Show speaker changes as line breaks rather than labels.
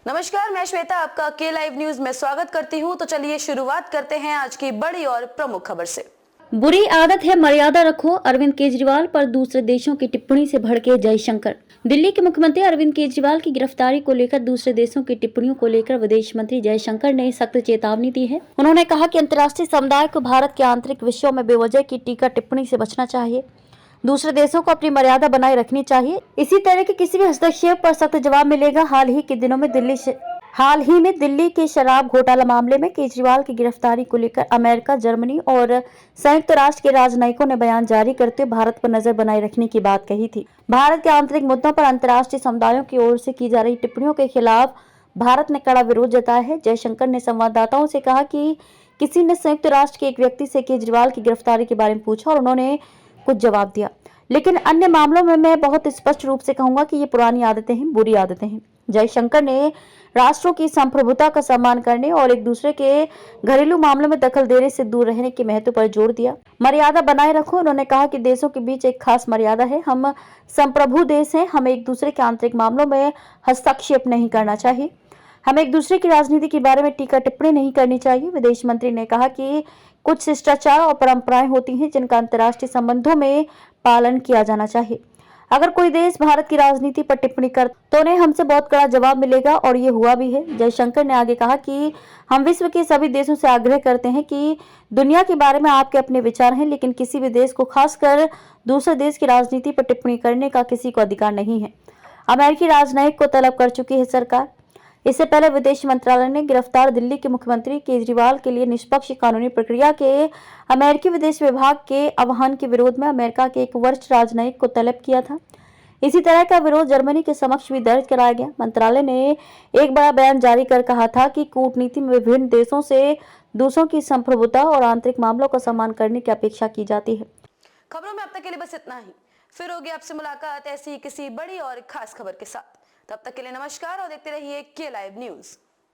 नमस्कार, मैं श्वेता आपका के लाइव न्यूज में स्वागत करती हूं। तो चलिए शुरुआत करते हैं आज की बड़ी और प्रमुख खबर से।
बुरी आदत है मर्यादा रखो, अरविंद केजरीवाल पर दूसरे देशों की टिप्पणी से भड़के जयशंकर। दिल्ली के मुख्यमंत्री अरविंद केजरीवाल की गिरफ्तारी को लेकर दूसरे देशों की टिप्पणियों को लेकर विदेश मंत्री जयशंकर ने सख्त चेतावनी दी है। उन्होंने कहा कि अंतर्राष्ट्रीय समुदाय को भारत के आंतरिक विषयों में बेवजह की टीका टिप्पणी से बचना चाहिए। दूसरे देशों को अपनी मर्यादा बनाए रखनी चाहिए। इसी तरह के किसी भी हस्तक्षेप पर सख्त जवाब मिलेगा। हाल ही में दिल्ली के शराब घोटाला मामले में केजरीवाल की गिरफ्तारी को लेकर अमेरिका, जर्मनी और संयुक्त राष्ट्र के राजनयिकों ने बयान जारी करते हुए भारत पर नजर बनाए रखने की बात कही थी। भारत के आंतरिक मुद्दों पर अंतर्राष्ट्रीय समुदायों की ओर से की जा रही टिप्पणियों के खिलाफ भारत ने कड़ा विरोध जताया है। जयशंकर ने संवाददाताओं से कहा कि किसी ने संयुक्त राष्ट्र के एक व्यक्ति से केजरीवाल की गिरफ्तारी के बारे में पूछा और उन्होंने कुछ जवाब दिया, लेकिन अन्य मामलों में मैं बहुत स्पष्ट रूप से कहूंगा कि ये पुरानी आदतें हैं, बुरी आदतें हैं। जयशंकर ने राष्ट्रों की संप्रभुता का सम्मान करने और एक दूसरे के घरेलू मामलों में दखल देने से दूर रहने के महत्व पर जोर दिया। मर्यादा बनाए रखो। उन्होंने कहा कि देशों के बीच एक खास मर्यादा है। हम संप्रभु देश हैं, हमें एक दूसरे के आंतरिक मामलों में हस्तक्षेप नहीं करना चाहिए। हमें एक दूसरे की राजनीति के बारे में टीका टिप्पणी नहीं करनी चाहिए। विदेश मंत्री ने कहा कि कुछ शिष्टाचार और परंपराएं होती हैं जिनका अंतर्राष्ट्रीय संबंधों में पालन किया जाना चाहिए। अगर कोई देश भारत की राजनीति पर टिप्पणी कर तो उन्हें हमसे बहुत कड़ा जवाब मिलेगा और ये हुआ भी है। जयशंकर ने आगे कहा कि हम विश्व के सभी देशों से आग्रह करते हैं कि दुनिया के बारे में आपके अपने विचार हैं, लेकिन किसी भी देश को खासकर दूसरे देश की राजनीति पर टिप्पणी करने का किसी को अधिकार नहीं है। अमेरिकी राजनयिक को तलब कर चुकी है सरकार। इससे पहले विदेश मंत्रालय ने गिरफ्तार दिल्ली के मुख्यमंत्री केजरीवाल के लिए निष्पक्ष कानूनी प्रक्रिया के अमेरिकी विदेश विभाग के आह्वान के विरोध में अमेरिका के एक वरिष्ठ राजनयिक को तलब किया था। इसी तरह का विरोध जर्मनी के समक्ष भी दर्ज कराया गया। मंत्रालय ने एक बड़ा बयान जारी कर कहा था कि कूटनीति में विभिन्न देशों से दूसरों की संप्रभुता और आंतरिक मामलों का सम्मान करने की अपेक्षा की जाती है।
खबरों में अब तक के लिए बस इतना ही। फिर होगी आपसे मुलाकात ऐसी किसी बड़ी और खास खबर के साथ। तब तक के लिए नमस्कार और देखते रहिए के लाइव न्यूज।